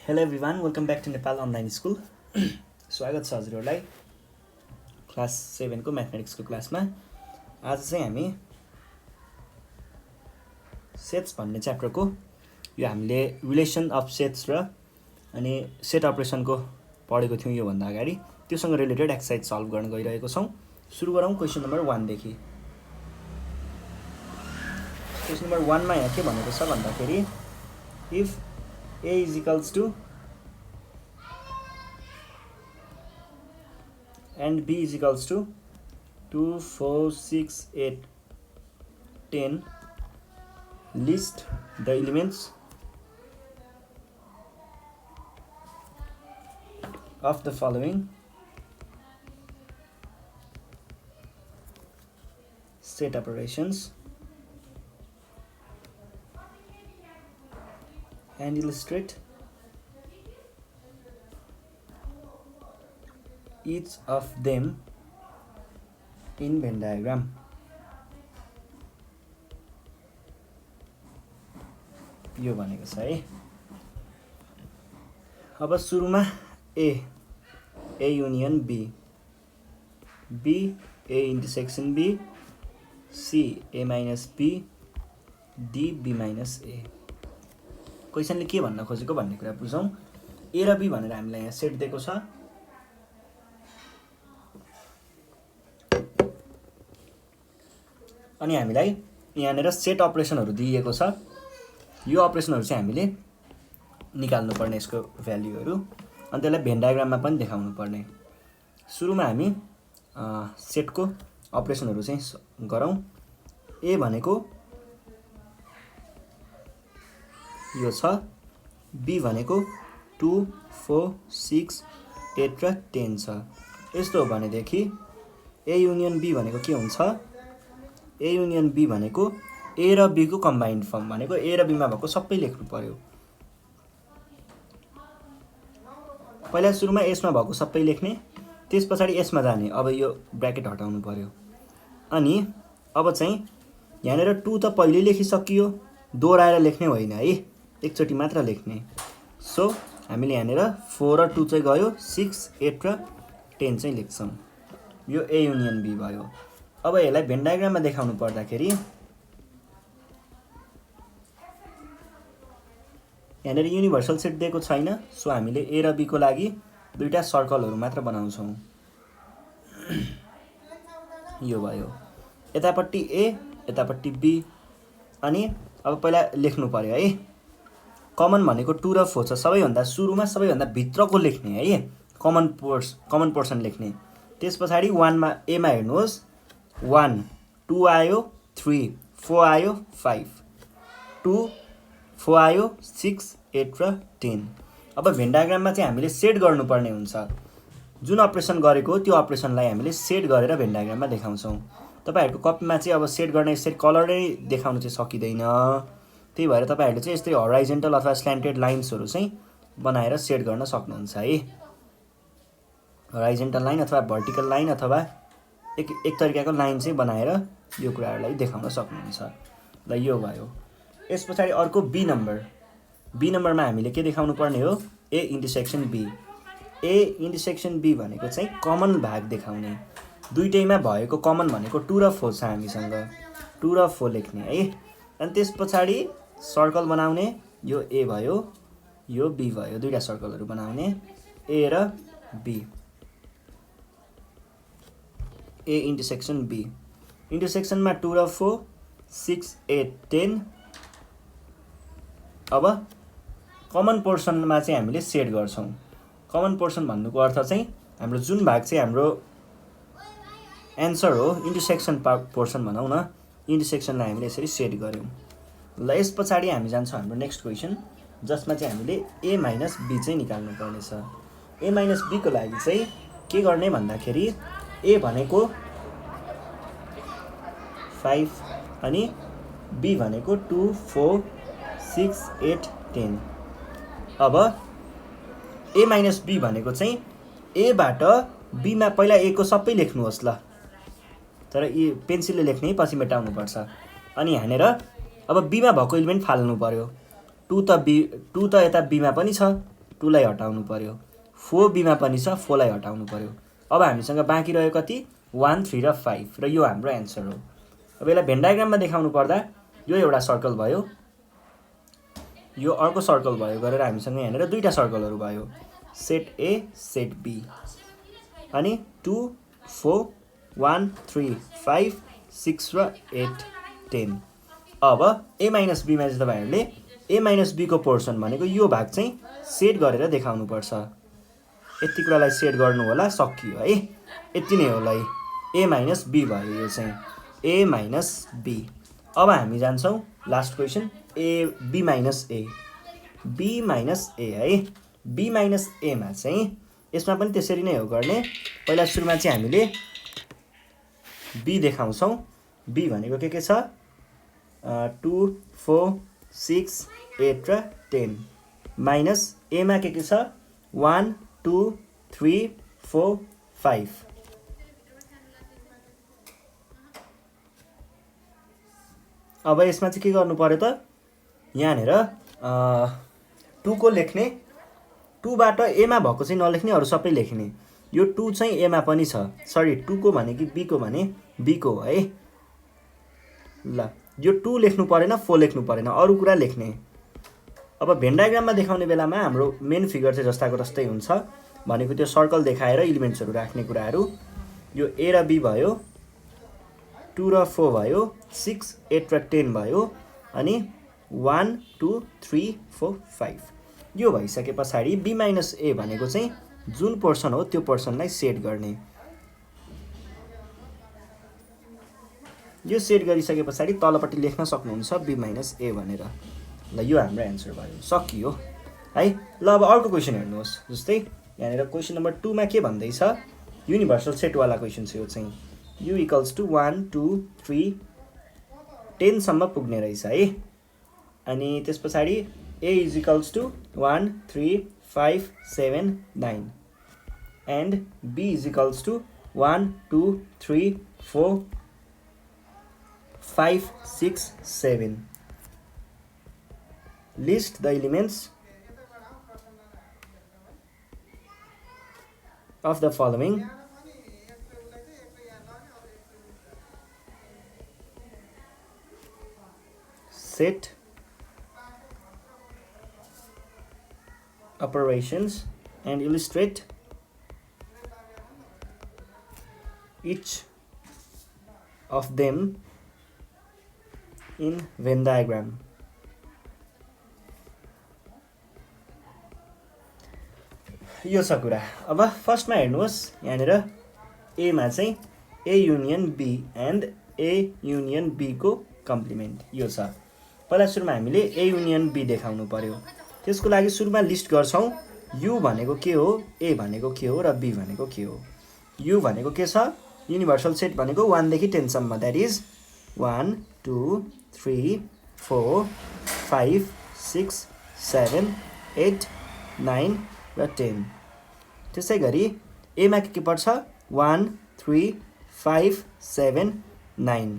Hello everyone, welcome back to Nepal online school. स्वागत छ हजुरहरूलाई क्लास 7 को म्याथमेटिक्सको क्लासमा। आज चाहिँ हामी सेट्स भन्ने च्याप्टरको यो हामीले रिलेसन अफ सेट्स र अनि सेट अपरेसनको पढेको थियौँ योभन्दा अगाडि। त्योसँग रिलेटेड एक्सर्साइज सल्भ गर्न गइरहेको छौँ। सुरु गरौँ क्वेसन नम्बर 1 देखि। क्वेसन नम्बर 1 मा यहाँ के भनेको छ भन्दाखेरि if A is equals to and B is equals to 2, 4, 6, 8, 10, list the elements of the following set operations and illustrate each of them in Venn diagram. यो भनेको छ है। अब सुरुमा A union B, B A intersection B, C A minus B, D B minus A। क्वेसनले के भन्न खोजेको भन्ने कुरा बुझौँ। A र B भनेर हामीलाई यहाँ सेट दिएको छ। अनि हामीलाई यहाँनिर सेट अपरेसनहरू दिएको छ। यो अपरेसनहरू चाहिँ हामीले निकाल्नु पर्ने यसको भ्यालुहरू, अनि त्यसलाई भेन डायग्राममा पनि देखाउनु पर्ने। सुरुमा हामी सेटको अपरेसनहरू चाहिँ गरौँ। A भनेको यो छ, B भनेको 2, 4, 6, 8 र 10 छ। यस्तो हो भनेदेखि A युनियन B भनेको के हुन्छ? A युनियन B भनेको A र B को कम्बाइन्ड फर्म भनेको A र B मा भएको सबै लेख्नु पर्यो। पहिला सुरुमा S मा भएको सबै लेख्ने, त्यस पछाडि S मा जाने। अब यो ब्र्याकेट हटाउनु पर्यो। अनि अब चाहिँ यहाँनिर 2 त पहिले लेखिसकियो, दोहोऱ्याएर लेख्ने होइन है, एकचोटि मात्र लेख्ने। सो हामीले यहाँनिर 4 र 2 चाहिँ गयो, 6, 8 र 10 चाहिँ लेख्छौँ। यो A युनियन B भयो। अब यसलाई भेन डायग्राममा देखाउनु पर्दाखेरि यहाँनिर युनिभर्सल सेट दिएको छैन। सो हामीले A र B को लागि दुईटा सर्कलहरू मात्र बनाउँछौँ। यो भयो यतापट्टि A, यतापट्टि B। अनि अब पहिला लेख्नु पर्यो है। कमन भनेको 2 र 4 छ। सबैभन्दा सुरुमा सबैभन्दा भित्रको लेख्ने है, कमन पोर्सन लेख्ने। त्यस पछाडि 1 मा A मा हेर्नुहोस्, 1, 2 आयो, 3, 4 आयो, 5, 2, 4 आयो, 6, 8 र 10। अब भेन डायग्राममा चाहिँ हामीले सेट गर्नुपर्ने हुन्छ। जुन अपरेसन गरेको त्यो अपरेसनलाई हामीले सेट गरेर भेन डायग्राममा देखाउँछौँ। तपाईहरुको कपीमा चाहिँ अब सेट गर्ने यसरी कलरै देखाउन चाहिँ सकिदैन। त्यही भएर तपाईहरुले चाहिँ यस्तै हराइजन्टल अथवा स्ल्यान्टेड लाइन्सहरू चाहिँ बनाएर सेट गर्न सक्नुहुन्छ है। हराइजन्टल लाइन अथवा भर्टिकल लाइन अथवा एक तरिकाको लाइन चाहिँ बनाएर यो कुराहरुलाई देखाउन सक्नुहुन्छ। ल यो भयो। यस पछाडि अर्को B नम्बरमा हामीले के देखाउनु पर्ने हो? A intersection B। A intersection B भनेको चाहिँ कमन भाग देखाउने। दुईटैमा भएको कमन भनेको 2 र 4 छ हामीसँग। 2 र 4 लेख्ने है। अनि त्यस पछाडि सर्कल बनाउने। यो A भयो, यो B भयो। दुईटा सर्कलहरू बनाउने, A र B। A intersection B। इन्टरसेक्सनमा 2 र 4, 6, 8, 10। अब कमन पोर्सनमा चाहिँ हामीले सेट गर्छौँ। कमन पोर्सन भन्नुको अर्थ चाहिँ हाम्रो जुन भाग चाहिँ हाम्रो एन्सर हो, इन्टरसेक्सन पोर्सन भनौँ न, इन्टरसेक्सनलाई हामीले यसरी सेट गर्यौँ। ल यस पछाडि हामी जान्छौँ हाम्रो नेक्स्ट क्वेसन, जसमा चाहिँ हामीले A माइनस B चाहिँ निकाल्नु पर्नेछ। A माइनस B को लागि चाहिँ के गर्ने भन्दाखेरि A भनेको 5 अनि B भनेको 2, 4, 6, 8, 10। अब A माइनस B भनेको चाहिँ A बाट B मा पहिला A को सबै लेख्नुहोस् ल, तर यी पेन्सिलले लेख्ने पछि मेटाउनु पर्छ। अनि यहाँनिर अब B मा भएको एलिमेन्ट फाल्नु पर्यो। 2 त यता B मा पनि छ, 2लाई हटाउनु पर्यो, 4b मा पनि छ 4लाई हटाउनु पर्यो। अब हामीसँग बाँकी रह्यो कति 1 3 र 5 र यो हाम्रो एन्सर हो। अब यसलाई भेन डायग्राममा देखाउनु पर्दा यो एउटा सर्कल भयो, यो अर्को सर्कल भयो गरेर हामीसँग यहाँनिर दुईटा सर्कलहरू भयो, सेट ए सेट बी। अनि 2 4 1 3 5 6 र 8 10। अब a माइनस बीमा चाहिँ तपाईँहरूले a माइनस बीको पोर्सन भनेको यो भाग चाहिँ सेट गरेर देखाउनु पर्छ। यति कुरालाई सेट गर्नु होला, सकियो है। यति नै होला है, a माइनस बी भयो यो चाहिँ a माइनस बी। अब हामी जान्छौँ last question b minus a, b minus a है। b माइनस a मा चाहिँ यसमा पनि त्यसरी नै हो गर्ने। पहिला सुरुमा चाहिँ हामीले b देखाउँछौँ। b भनेको के छ 2 4 6 8 र 10 माइनस a मा के छ 1 2 3 4 5। अब यसमा चाहिँ के गर्नु पर्यो त, यहाँनिर 2 को लेख्ने, 2 बाट a मा भएको चाहिँ नलेख्ने, अरू सबै लेख्ने। यो 2 चाहिँ a मा पनि छ, सरी 2 को भने कि b को भने b को है। ल यो 2 लेख्नु परेन, 4 लेख्नु परेन, अरू कुरा लेख्ने। अब भेन डायग्राममा देखाउने बेलामा हाम्रो मेन फिगर चाहिँ जस्ताको तस्तै हुन्छ, भनेको त्यो सर्कल देखाएर इलिमेन्ट्सहरू राख्ने कुराहरू। यो a र b भयो, 2 र 4 भयो, 6 8 र 10 भयो, अनि 1 2 3 4 5। यो भइसके पछाडि b माइनस a भनेको चाहिँ जुन पोर्सन हो त्यो पोर्सनलाई सेट गर्ने। यो सेट गरिसके पछाडि तलपट्टि लेख्न सक्नुहुन्छ b माइनस a भनेर। ल यो हाम्रो एन्सर भयो, सकियो है। ल अब अर्को क्वेसन हेर्नुहोस्। जस्तै यहाँनिर क्वेसन नम्बर 2 मा के भन्दैछ, युनिभर्सल सेटवाला क्वेसन छ यो चाहिँ। u इक्वल्स टु 1 2 3 10 सम्म पुग्ने रहेछ है। अनि त्यस पछाडि a is equals to 1 3 5 7 9 and b is equals to 1 2 3 4 5 6 7। List the elements of the following set operations and illustrate each of them in Venn diagram. यो छ कुरा। अब फर्स्टमा हेर्नुहोस्, यहाँनिर a मा चाहिँ a union b and a union b को कम्प्लिमेन्ट यो छ। पहिला सुरुमा हामीले a युनियन b देखाउनु पर्यो। त्यसको लागि सुरुमा लिस्ट गर्छौँ, u भनेको के हो, a भनेको के हो र b भनेको के हो। u भनेको के छ, युनिभर्सल सेट भनेको 1 देखि 10 सम्म, द्याट इज 1 2 3 4 5 6 7 8 9 र 10। त्यसै गरी a मा के पर्छ 1 3 5 7 9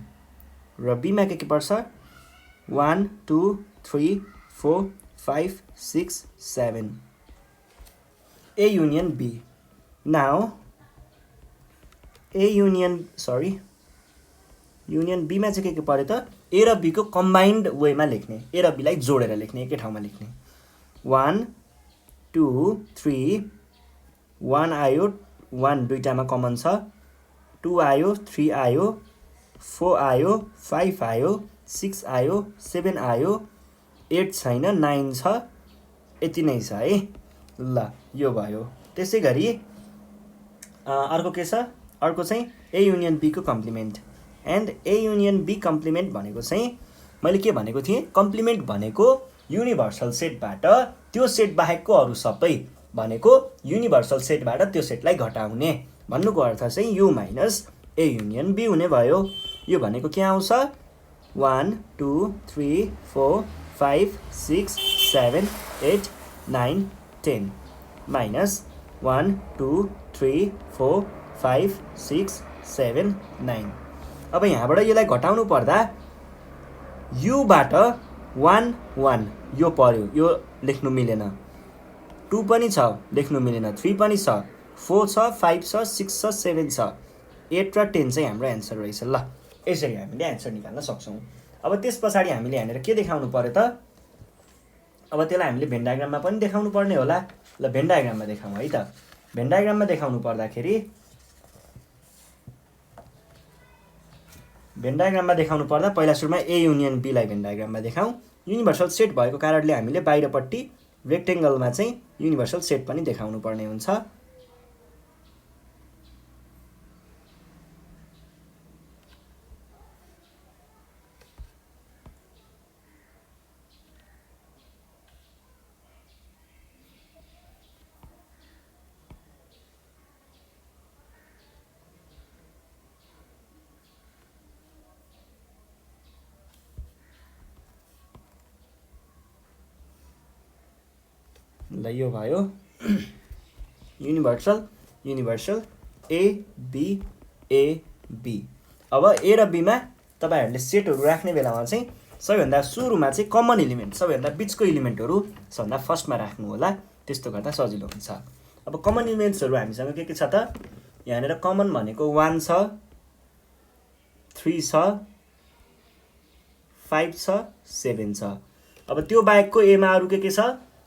र b मा के पर्छ 1 2 3 4 5 6 7। a union b। Now a union union b मा चाहिँ के पर्यो त, a र b को कम्बाइन्ड वेमा लेख्ने, a र b लाई जोडेर लेख्ने, एकै ठाउँमा लेख्ने। 1 2 3 1 आयो, 1 दुईटामा कमन छ, 2 आयो, 3 आयो, 4 आयो, 5 आयो, 6 आयो, 7 आयो, 8 छैन, 9 छ, यति नै छ है। ल यो भयो। त्यसै गरी अर्को के छ, अर्को चाहिँ a युनियन b को complement. And a union b complement भनेको चाहिँ मैले के भनेको थिएँ, कम्प्लिमेन्ट भनेको युनिभर्सल सेटबाट त्यो सेट बाहेकको अरू सबै भनेको युनिभर्सल सेटबाट त्यो सेटलाई घटाउने भन्नुको अर्थ चाहिँ u minus a union b हुने भयो। यो भनेको के आउँछ 1 2 3 4 5 6 7 8 9 10 माइनस 1 2 3 4 5 6 7 9। अब यहाँबाट यसलाई घटाउनु पर्दा u बाट 1 1 यो पर्यो, यो लेख्नु मिलेन। 2 पनि छ, लेख्नु मिलेन, 3 पनि छ, 4 छ, 5 छ, 6 छ, 7 छ, 8 र 10 चाहिँ हाम्रो एन्सर रहेछ। ल यसरी हामीले एन्सर निकाल्न सक्छौँ। अब त्यस पछाडि हामीले यहाँनिर के देखाउनु पर्यो त? अब त्यसलाई हामीले भेन डायग्राममा पनि देखाउनु पर्ने होला। ल भेन डायग्राममा देखाउँ है त। भेन डायग्राममा देखाउनु पर्दाखेरि भेन डायग्राममा देखाउनु पर्दा पहिला सुरुमा ए युनियन बीलाई भेन डायग्राममा देखाउँ। युनिभर्सल सेट भएको कारणले हामीले बाहिरपट्टि रेक्टेङ्गलमा चाहिँ युनिभर्सल सेट पनि देखाउनु पर्ने हुन्छ। ल यो भयो universal A B A B. अब ए र बीमा तपाईहरुले सेटहरु राख्ने बेलामा चाहिँ सबैभन्दा सुरुमा चाहिँ कमन एलिमेन्ट, सबैभन्दा बीचको एलिमेन्टहरु सबभन्दा फर्स्टमा राख्नु होला, त्यस्तो गर्दा सजिलो हुन्छ। अब कमन एलिमेन्ट्सहरु हामीसँग के छ त? यहाँनिर कमन भनेको 1 छ, 3 छ, 5 छ, 7 छ। अब त्यो बाहेकको ए मा अरु के छ?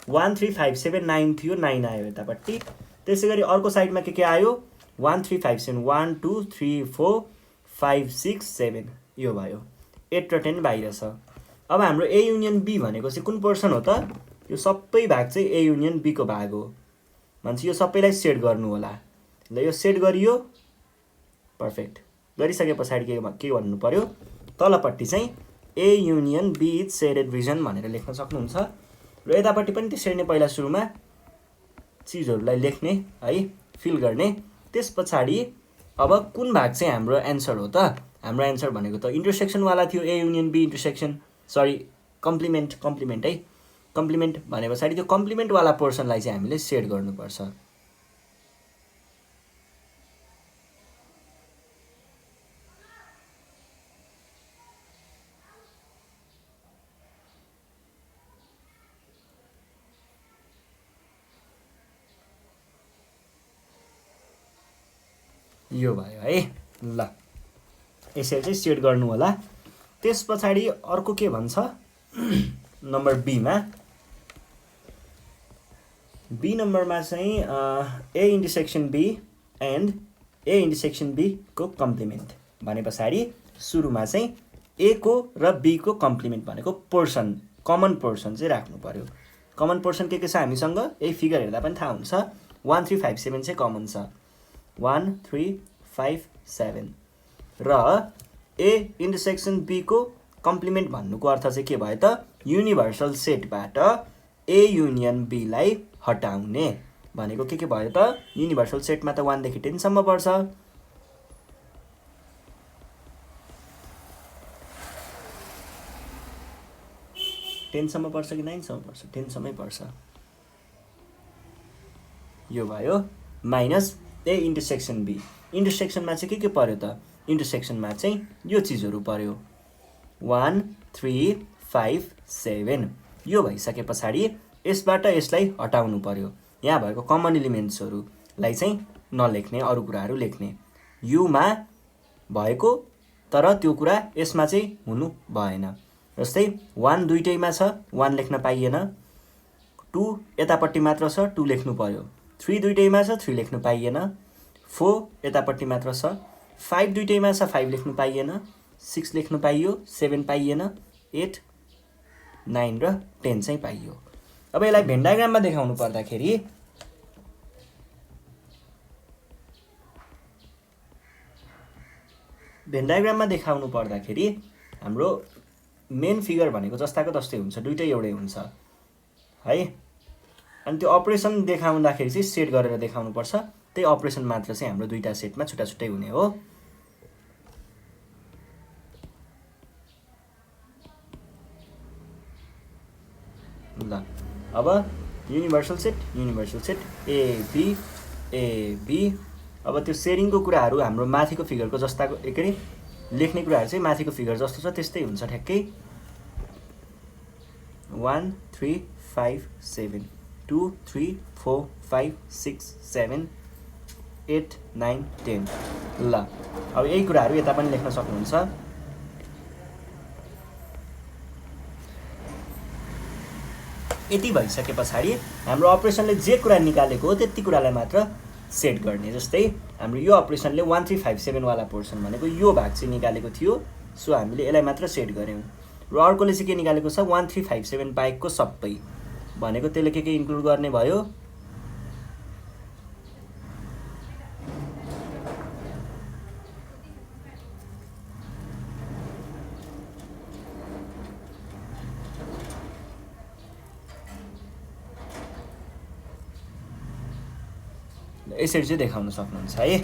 1 3 5 7 9 थियो, 9 आयो यतापट्टि। त्यसैगरी अर्को साइडमा के आयो? 1 3 5 7 1 2 3 4 5 6 7 यो भयो। 8 र 10 बाहिर छ। अब हाम्रो ए युनियन बी भनेको चाहिँ कुन पोर्सन हो त? यो सबै भाग चाहिँ ए युनियन बी को भाग हो। मान्छे यो सबैलाई सेट गर्नु होला। ल यो सेट गरियो, पर्फेक्ट। गरिसके पछाडि के भन्नु पर्यो? तलपट्टि चाहिँ A union B is shaded region भनेर लेख्न सक्नुहुन्छ। र यतापट्टि पनि त्यसरी नै पहिला सुरुमा चीजहरुलाई लेख्ने है, फिल गर्ने। त्यस पछाडि अब कुन भाग चाहिँ हाम्रो एन्सर हो त? हाम्रो एन्सर भनेको त इन्टरसेक्सन वाला थियो, A union B intersection, sorry complement है। कम्प्लिमेन्ट भने पछाडि त्यो कम्प्लिमेन्ट वाला पोर्सनलाई चाहिँ हामीले सेट गर्नुपर्छ। यो भयो है। ल यसरी चाहिँ सेट गर्नु होला। त्यस पछाडि अर्को के भन्छ? नम्बर बी मा, बी नम्बरमा चाहिँ A intersection B and A intersection B को कम्प्लिमेन्ट भने पछाडि सुरुमा चाहिँ ए को र बी को कम्प्लिमेन्ट भनेको पोर्सन, कमन पोर्सन चाहिँ राख्नु पर्यो। कमन पोर्सन के छ हामीसँग? यही फिगर हेर्दा पनि थाहा हुन्छ। 1 3 5 7 चाहिँ कमन छ। 1 3 5 7 र ए इन्टरसेक्सन बी को कम्प्लिमेन्ट भन्नुको अर्थ चाहिँ के भयो त? युनिभर्सल सेटबाट ए युनियन बी लाई हटाउने भनेको के भयो त? युनिभर्सल सेटमा त 1 देखि 10 सम्म पर्छ। 10 सम्म पर्छ कि 9 सम्म पर्छ? 10 सम्मै पर्छ। यो भयो माइनस ए इन्टरसेक्सन बी। इन्टरसेक्सनमा चाहिँ के पर्यो त? इन्टरसेक्सनमा चाहिँ यो चीजहरु पर्यो। 1 3 5 7 यो भइसके पछाडि यसबाट यसलाई हटाउनु पर्यो। यहाँ भएको कमन एलिमेन्ट्सहरुलाई चाहिँ नलेख्ने, अरु कुराहरु लेख्ने। यु मा भएको तर त्यो कुरा यसमा चाहिँ हुनु भएन। जस्तै 1 दुईटैमा छ, 1 लेख्न पाइएन। 2 यतापट्टि मात्र छ, 2 लेख्नु पर्यो। 3 दुईटैमा छ, 3 लेख्नु पाइएन। 4 यतापट्टि मात्र छ, 5 दुईटैमा छ, 5 लेख्नु पाइएन। 6 लेख्नु पाइयो, 7 पाइएन। 8 9 र 10 चाहिँ पाइयो। अब यसलाई भेन डायग्राममा देखाउनु पर्दाखेरि भेन डायग्राममा देखाउनु पर्दाखेरि हाम्रो मेन फिगर भनेको जस्ताको तस्तै हुन्छ, दुईटै एउटै हुन्छ है। अनि त्यो अपरेसन देखाउँदाखेरि चाहिँ सेट गरेर देखाउनु पर्छ। त्यही अपरेसन मात्र चाहिँ हाम्रो दुईटा सेटमा छुट्टा छुट्टै हुने हो। ल अब युनिभर्सल सेट ए बी। अब त्यो सेयरिङको कुराहरु हाम्रो माथिको फिगरको जस्ताको एकै लेख्ने कुराहरु चाहिँ माथिको फिगर जस्तो छ त्यस्तै हुन्छ ठ्याक्कै। 1 3 5 7 2 3 4 5 6 7 8 9 10 ल अब यही कुराहरू यता पनि लेख्न सक्नुहुन्छ। यति भइसके पछाडि हाम्रो अपरेसनले जे कुरा निकालेको हो त्यति कुरालाई मात्र सेट गर्ने। जस्तै हाम्रो यो अपरेसनले 1357 वाला पोर्सन भनेको यो भाग चाहिँ निकालेको थियो, सो हामीले यसलाई मात्र सेट गऱ्यौँ। र अर्कोले चाहिँ के निकालेको छ 1357 बाहेकको सबै भनेको त्यसले के इन्क्लुड गर्ने भयो, यसरी चाहिँ देखाउन सक्नुहुन्छ है।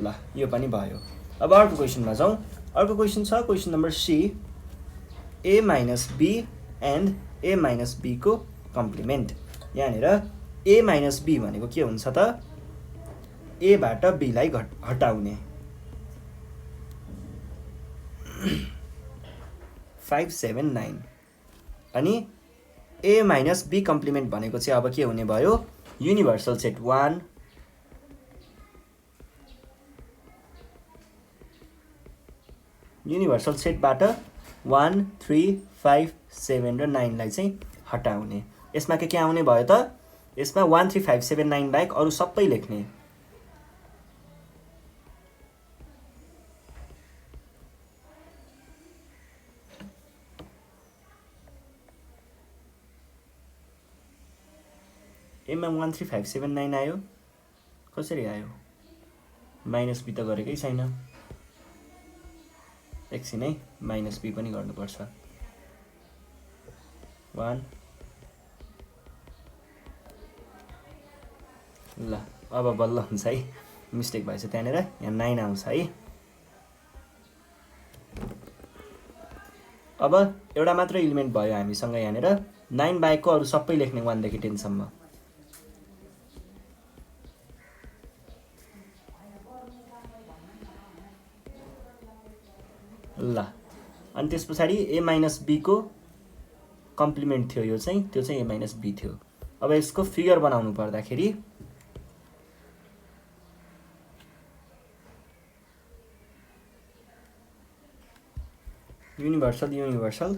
ल यो पनि भयो। अब अर्को क्वेसनमा जाउँ। अर्को क्वेसन छ question number C, a minus B and a minus B को कम्प्लिमेन्ट। यहाँनिर a माइनस बी भनेको के हुन्छ त, a बाट b लाई हटाउने 579 अनि a माइनस बी कम्प्लिमेन्ट भनेको चाहिँ अब के हुने भयो, युनिभर्सल सेट 1 युनिभर्सल सेटबाट 1 3 5 7 र 9 लाई चाहिँ हटाउने। यसमा के आउने भयो त, यसमा 1 3 5 7 9 बाहेक अरू सबै लेख्ने। एमा 1 3 5 7 9 आयो, कसरी आयो, माइनस बी त गरेकै छैन। एकछिन है, माइनस बी पनि गर्नुपर्छ। 1 ल अब बल्ल हुन्छ है, मिस्टेक भएछ त्यहाँनिर, यहाँ 9 आउँछ है। अब एउटा मात्र इलिमेन्ट भयो हामीसँग यहाँनिर, 9 बाहेकको अरू सबै लेख्ने 1 देखि 10 सम्म। ल अनि त्यस पछाडि a माइनस बी को कम्प्लिमेन्ट थियो यो चाहिँ, त्यो चाहिँ a माइनस बी थियो। अब यसको फिगर बनाउनु पर्दाखेरि युनिभर्सल युनिभर्सल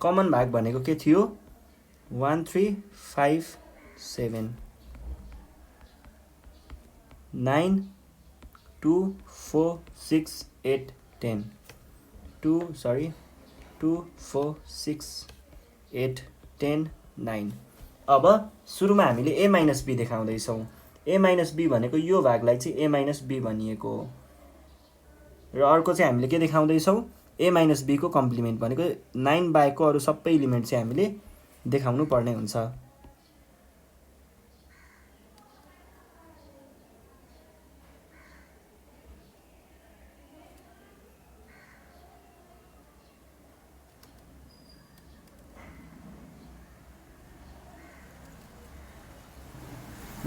कमन भाग भनेको के थियो, 1 3 5 7 9 2 4 6 8 10 2 4 6 8 10 9। अब सुरुमा हामीले a माइनस बी देखाउँदैछौँ। a माइनस बी भनेको यो भागलाई चाहिँ a माइनस बी भनिएको हो, र अर्को चाहिँ हामीले के देखाउँदैछौँ, a माइनस बी को कम्प्लिमेन्ट भनेको 9 बाहेकको अरू सबै इलिमेन्ट चाहिँ हामीले देखाउनु पर्ने हुन्छ।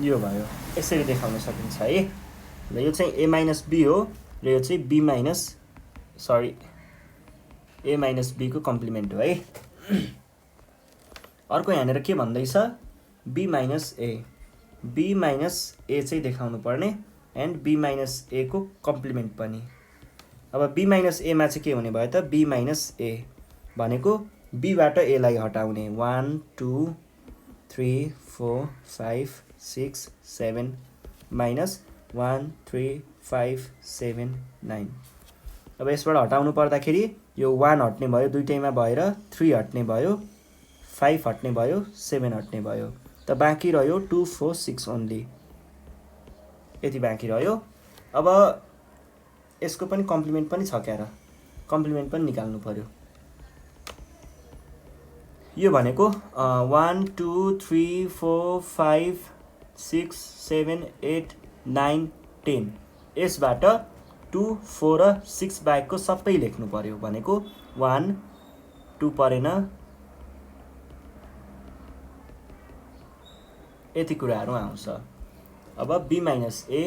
यो भयो, यसरी देखाउन सकिन्छ है। ल यो चाहिँ a माइनस बी हो र यो चाहिँ b minus a minus B को कम्प्लिमेन्ट हो है। अर्को यहाँनिर के भन्दैछ, b माइनस a चाहिँ देखाउनु पर्ने एन्ड b माइनस a को कम्प्लिमेन्ट पनि। अब b माइनस a मा चाहिँ के हुने भयो त, b माइनस a भनेको b बाट a लाई हटाउने 1 2 3 4 5 6 7 माइनस 1 3 5 7 9। अब यसबाट हटाउनु पर्दाखेरि यो 1 हट्ने भयो दुईटैमा भएर, 3 हट्ने भयो, 5 हट्ने भयो, 7 हट्ने भयो, त बाँकी रह्यो 2 4 6 ओन्ली, यति बाँकी रह्यो। अब यसको पनि कम्प्लिमेन्ट पनि छ क्या, र कम्प्लिमेन्ट पनि निकाल्नु पर्यो। यो भनेको 1 2 3 4 5 6 7 8 9 10, यसबाट 2 4 र 6 बाहेकको सबै लेख्नु पर्यो भनेको 1 2 परेन, यति कुराहरू आउँछ। अब b माइनस a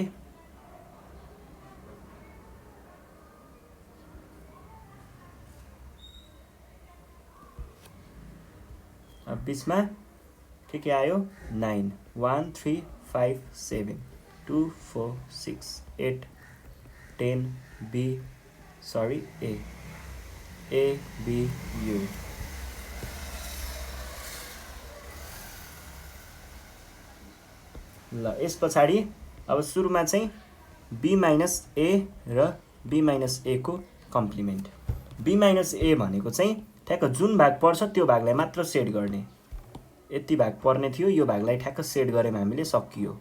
बीचमा के आयो 9 1 3 5 7 2 4 6 8 10 b sorry a b u। ल यस पछाडि अब सुरुमा चाहिँ b माइनस a र b माइनस a को कम्प्लिमेन्ट। b माइनस a भनेको चाहिँ ठ्याक्क जुन भाग पर्छ त्यो भागलाई मात्र सेट गर्ने, यति भाग पर्ने थियो, यो भागलाई ठ्याक्क सेट गरेमा हामीले सकियो।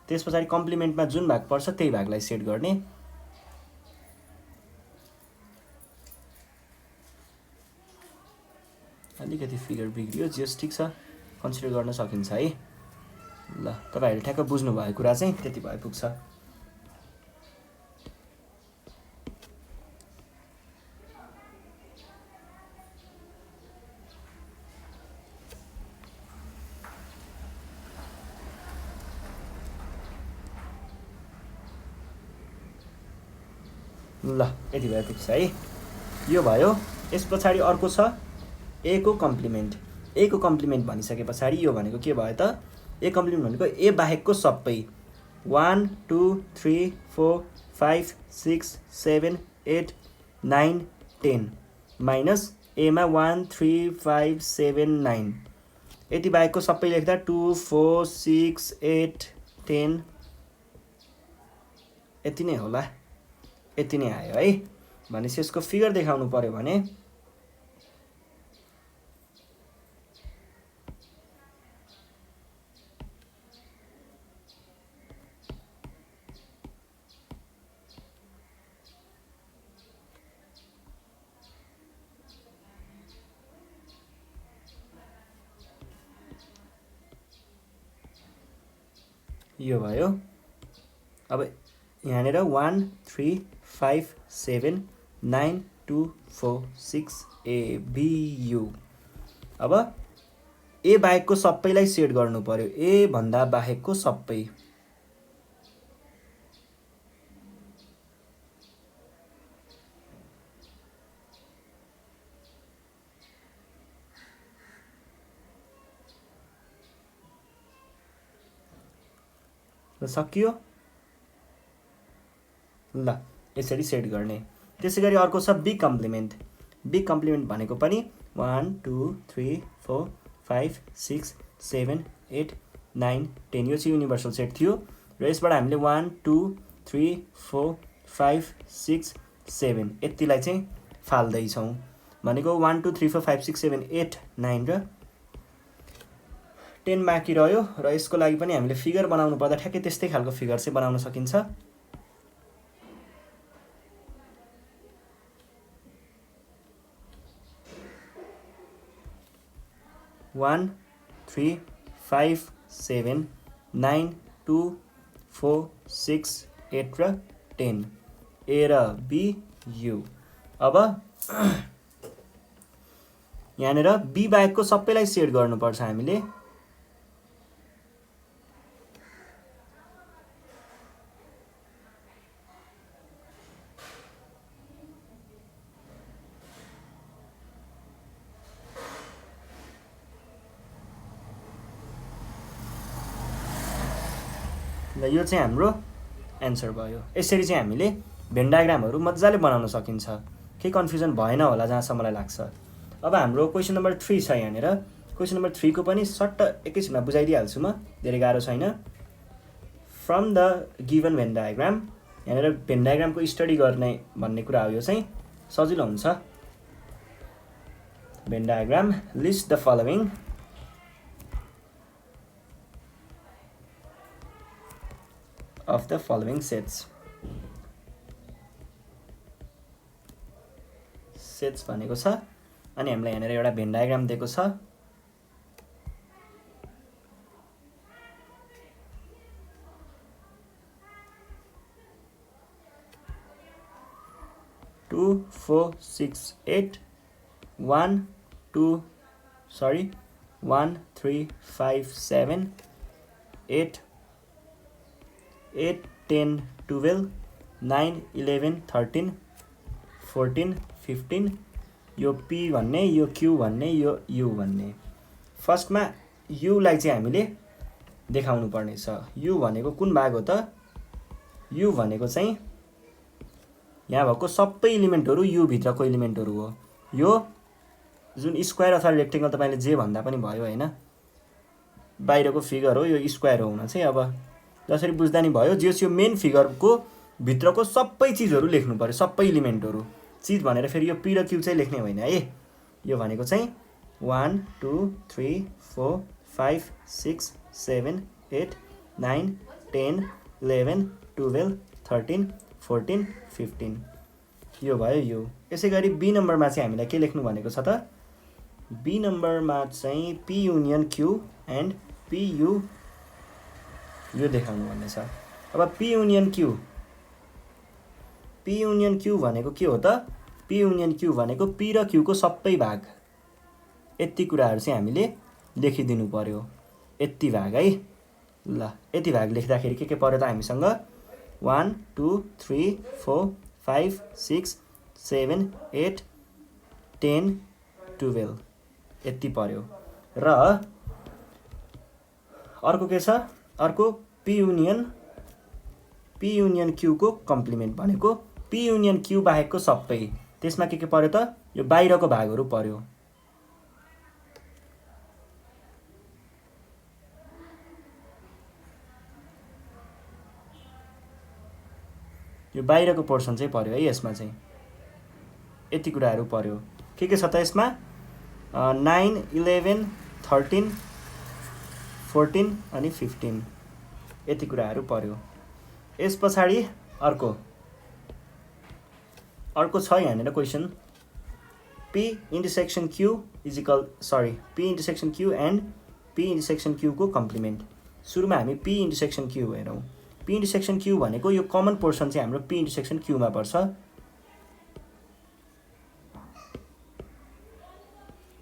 त्यस पछाडि कम्प्लिमेन्टमा जुन भाग पर्छ त्यही भागलाई सेट गर्ने। अलिकति फिगर बिग्रियो, जस ठिक छ, कन्सिडर गर्न सकिन्छ है। ल तपाईहरुले ठ्याक्क बुझ्नु भएको कुरा चाहिँ त्यति भइ पुग्छ। ल यति भइ पुग्छ है। यो भयो। यस पछाडि अर्को छ a को कम्प्लिमेन्ट। a को कम्प्लिमेन्ट भनिसके पछाडि यो भनेको के भयो त, a कम्प्लिमेन्ट भनेको a बाहेकको सबै 1 2 3 4 5 6 7 8 9 10 माइनस a मा 1 3 5 7 9 यति बाहेकको सबै लेख्दा 2 4 6 8 10 यति नै होला, यति नै आयो है। भनेपछि यसको फिगर देखाउनु पर्यो भने यो भयो। अब यहाँनिर 1 3 5 7 9 2 4 6 a b u। अब a बाहेकको सबैलाई सेट गर्नु पर्यो, a भन्दा बाहेकको सबै। सकियो। ल यसरी सेट गर्ने। त्यसैगरी अर्को छ b कम्प्लिमेन्ट। b कम्प्लिमेन्ट भनेको पनि 1 2 3 4 5 6 7 8 9 10 यो चाहिँ युनिभर्सल सेट थियो र यसबाट हामीले 1 2 3 4 5 6 7 यतिलाई चाहिँ फाल्दै छौं। भनेको 1 2 3 4 5 6 7 8 9 र 10 बाँकी रह्यो र यसको लागि पनि हामीले फिगर बनाउनु पर्दा ठ्याक्कै त्यस्तै खालको फिगर चाहिँ बनाउन सकिन्छ। One, 3, 5, 7, 9, 2, 4, 6, 8 र 10 a र b u। अब यहाँनिर b बाहेकको सबैलाई सेट गर्नुपर्छ हामीले। ल यो चाहिँ हाम्रो एन्सर भयो। यसरी चाहिँ हामीले भेन डायग्रामहरु मज्जाले बनाउन सकिन्छ। केही कन्फ्युजन भएन होला जहाँसम्म मलाई लाग्छ। अब हाम्रो क्वेशन नम्बर 3 छ यहाँनिर। क्वेशन नम्बर 3 को पनि सट्ट एकैछिनमा बुझाइदिहाल्छु म, धेरै गाह्रो छैन। From the given van diagram, यहाँनिर भेन डायग्रामको स्टडी गर्ने भन्ने कुरा हो। यो चाहिँ सजिलो हुन्छ। Van diagram list the following of the following sets। sets भनेको छ अनि हामीलाई यहाँनिर एउटा भेन डायग्राम दिएको छ। टू 4 6 8 1 2 सरी 1 3 5 7 8 8 10 12 9 11 13 14 15 यो P भन्ने यो Q भन्ने यो U भन्ने फर्स्टमा U लाई चाहिँ हामीले देखाउनु पर्ने छ U भनेको कुन भाग हो त U भनेको चाहिँ यहाँ भएको सबै एलिमेन्टहरु U भित्रको एलिमेन्टहरु हो यो जुन स्क्वायर अथवा रेक्टेंगल तपाईले जे भन्दा पनि भयो हैन बाहिरको फिगर हो यो स्क्वायर हो हुन चाहिँ अब जसरी बुझ्दा नि भयो जस यो मेन फिगरको भित्रको सबै चीजहरु लेख्नु पर्यो सबै एलिमेन्टहरु चीज भनेर फेरि यो P र Q चाहिँ लेख्ने होइन है यो भनेको चाहिँ 1 2 3 4 5 6 7 8 9 10 11 12 13 14 15 यो भयो यो यसैगरी B नम्बरमा चाहिँ हामीलाई के लेख्नु भनेको छ त B नम्बरमा चाहिँ P union Q and P U यो देखाउनु भन्ने छ अब P युनियन Q भनेको के हो त P युनियन Q भनेको P र Q को सबै भाग यति कुराहरु चाहिँ हामीले लेखिदिनु पर्यो यति भाग है ल यति भाग लेख्दाखेरि के पर्यो त हामीसँग 1 2 3 4 5 6 7 8 10 12 यति पर्यो र अर्को के छ अर्को P युनियन Q को कम्प्लिमेन्ट भनेको P युनियन Q बाहेकको सबै त्यसमा के पर्यो त यो बाहिरको भागहरु पर्यो यो बाहिरको पोर्सन चाहिँ पर्यो है यसमा चाहिँ यति कुराहरु पर्यो के छ त यसमा 9 11 13 14 अनि 15 यति कुराहरु पर्यो यसपछि अर्को छ यहाँनिर question P intersection Q is equal sorry P intersection Q and P intersection Q को कम्प्लिमेन्ट सुरुमा हामी P इन्टरसेक्सन Q हेरौं P इन्टरसेक्सन Q भनेको यो कमन पोर्सन चाहिँ हाम्रो P इन्टरसेक्सन Q मा पर्छ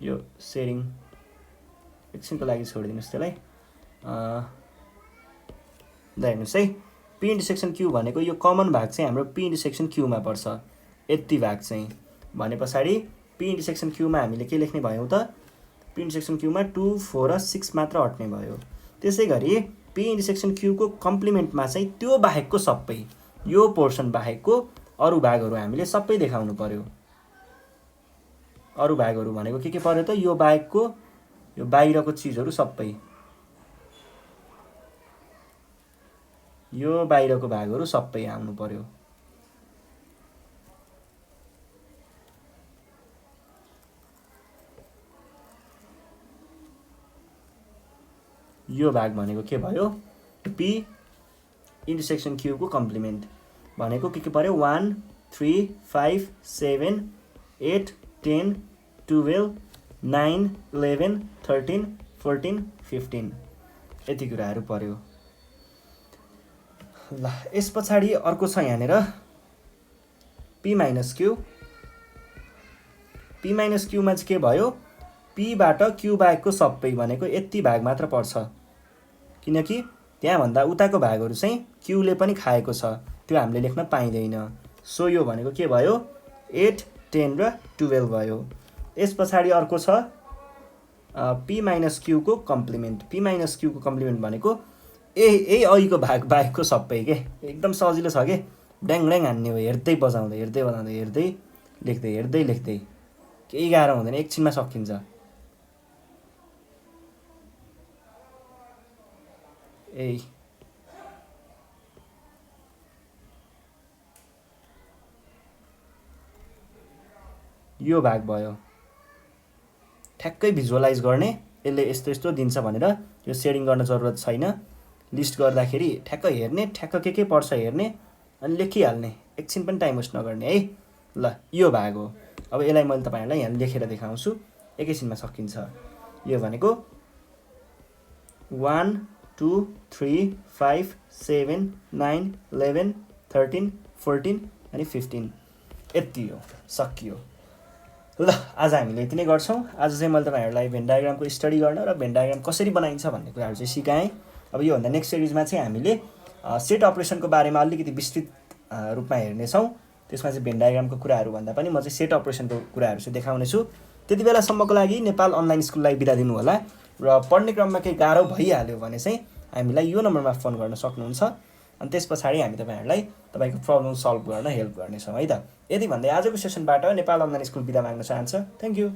यो शेयरिङ एकछिनको लागि छोडिदिनुस् त्यसलाई हेर्नुस् है P इन्टरसेक्सन Q भनेको यो कमन भाग चाहिँ हाम्रो P इन्टरसेक्सन Q मा पर्छ यति भाग चाहिँ भनेपछि P इन्टरसेक्सन Q मा हामीले के लेख्ने भयौ त P इन्टरसेक्सन Q मा 2 4 र 6 मात्र अट्ने भयो त्यसैगरी P इन्टरसेक्सन Q को कम्प्लिमेन्टमा चाहिँ त्यो बाहेकको सबै यो पोर्सन बाहेकको अरु भागहरु हामीले सबै देखाउनु पर्यो अरु भागहरु भनेको के पर्यो त यो बाहेकको यो बाहिरको चीजहरु सबै यो बाहिरको भागहरु सबै आउनु पर्यो यो भाग भनेको के भयो P इन्टरसेक्सन Q को कम्प्लिमेन्ट भनेको के पर्यो 1 3 5 7 8 10 12 9 11 13 14 15 यति कुराहरु पर्यो ल यसपछि अर्को छ यहाँनिर P - Q P - Q मा चाहिँ के भयो P बाट Q बाहेकको सबै भनेको यति भाग मात्र पर्छ किनकि त्यहाँ भन्दा उताको भागहरु चाहिँ Q ले पनि खाएको छ त्यो हामीले लेख्न पाइदैन सो यो भनेको के भयो 8 10 र 12 भयो यसपछि अर्को छ P - Q को कम्प्लिमेन्ट P - Q को कम्प्लिमेन्ट भनेको ए अइको भाग बाहेकको सबै के एकदम सजिलो छ के ड्याङ ड्याङ हान्ने हो हेर्दै बजाउँदै हेर्दै लेख्दै केही गाह्रो हुँदैन एकछिनमा सकिन्छ यो भाग भयो ठ्याक्कै भिजुअलाइज गर्ने यसले यस्तो यस्तो दिन्छ भनेर यो शेडिङ गर्न जरुरत छैन लिस्ट गर्दाखेरि ठ्याक्क हेर्ने ठ्याक्क के पर्छ हेर्ने अनि लेखिहाल्ने एकछिन पनि टाइम वेस्ट नगर्ने है ल यो भाग हो अब यसलाई मैले तपाईहरुलाई यहाँ लेखेर देखाउँछु एकैछिनमा सकिन्छ यो भनेको 1 2 3 5 7 9 11 13 14 अनि 15 यति हो सकियो ल आज हामीले यति नै गर्छौँ। आज चाहिँ मैले तपाईँहरूलाई भेन डायग्रामको स्टडी गर्न र भेन डायग्राम कसरी बनाइन्छ भन्ने कुराहरू चाहिँ सिकाएँ। अब योभन्दा नेक्स्ट सिरिजमा चाहिँ हामीले सेट अपरेसनको बारेमा अलिकति विस्तृत रूपमा हेर्नेछौँ। त्यसमा चाहिँ भेन डायग्रामको कुराहरू भन्दा पनि म चाहिँ सेट अपरेसनको कुराहरू चाहिँ देखाउनेछु। त्यति बेलासम्मको लागि नेपाल अनलाइन स्कुललाई बिदा दिनु होला र पढ्ने क्रममा केही गाह्रो भइहाल्यो भने चाहिँ हामीलाई यो नम्बरमा फोन गर्न सक्नुहुन्छ। अनि त्यस पछाडि हामी तपाईँहरूलाई तपाईँको प्रब्लम सल्भ गर्न हेल्प गर्नेछौँ है त। यति भन्दै आजको सेसनबाट नेपाल अनलाइन स्कुल बिदा माग्न चाहन्छ। Thank you.